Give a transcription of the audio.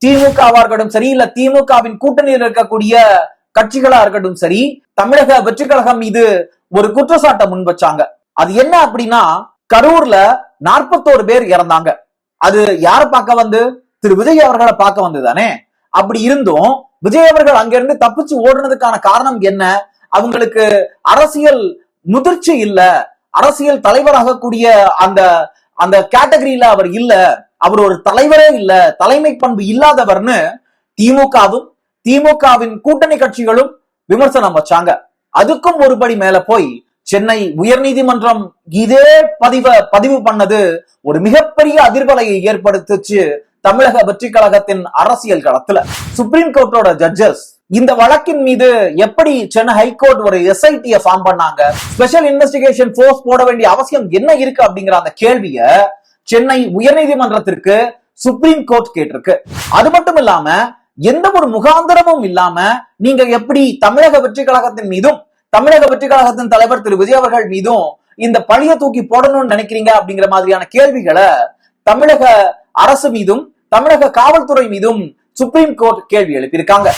திமுகவா இருக்கட்டும் சரி, இல்ல திமுகவின் கூட்டணியில் இருக்கக்கூடிய கட்சிகளா இருக்கட்டும் சரி, தமிழக வெற்றி கழகம் மீது ஒரு குற்றச்சாட்டை முன் வச்சாங்க. அது என்ன அப்படின்னா, கரூர்ல 41 பேர் இறந்தாங்க. அது யார பார்க்க வந்து, திரு விஜய் அவர்களை பார்க்க வந்ததுதானே. அப்படி இருந்தும் விஜய் அவர்கள் அங்கிருந்து தப்பிச்சு ஓடுனதுக்கான காரணம் என்ன? அவங்களுக்கு அரசியல் முதிர்ச்சி இல்ல, அரசியல் தலைவராக கூடிய அந்த அந்த கேட்டகரியில அவர் இல்ல, அவர் ஒரு தலைவரே இல்ல, தலைமை பண்பு இல்லாதவர்னு திமுகவும் திமுகவின் கூட்டணி கட்சிகளும் விமர்சனம் வச்சாங்க. அதுக்கும் ஒருபடி மேல போய் சென்னை உயர்நீதிமன்றம் இதே பதிவு பண்ணது ஒரு மிகப்பெரிய அதிர்வலையை ஏற்படுத்துச்சு தமிழக வெற்றி கழகத்தின் அரசியல் களத்துல. சுப்ரீம் கோர்ட்டோட ஜட்ஜஸ் இந்த வழக்கின் மீது எப்படி சென்னை ஹைகோர்ட் ஒரு எஸ்ஐடியை ஃபார்ம் பண்ணாங்க, ஸ்பெஷல் இன்வெஸ்டிகேஷன் போர்ஸ் போட வேண்டிய அவசியம் என்ன இருக்கு அப்படிங்கிற அந்த கேள்விய சென்னை உயர்நீதிமன்றத்திற்கு சுப்ரீம் கோர்ட் கேட்டிருக்கு. அது மட்டும் இல்லாம எந்த ஒரு முகாந்திரமும் இல்லாம நீங்க எப்படி தமிழக வெற்றி கழகத்தின் மீதும் தமிழக வெற்றி கழகத்தின் தலைவர் திரு விஜய் அவர்கள் மீதும் இந்த பழிய தூக்கி போடணும்னு நினைக்கிறீங்க அப்படிங்கிற மாதிரியான கேள்விகளை தமிழக அரசு மீதும் தமிழக காவல்துறை மீதும் சுப்ரீம் கோர்ட் கேள்வி எழுப்பியிருக்காங்க.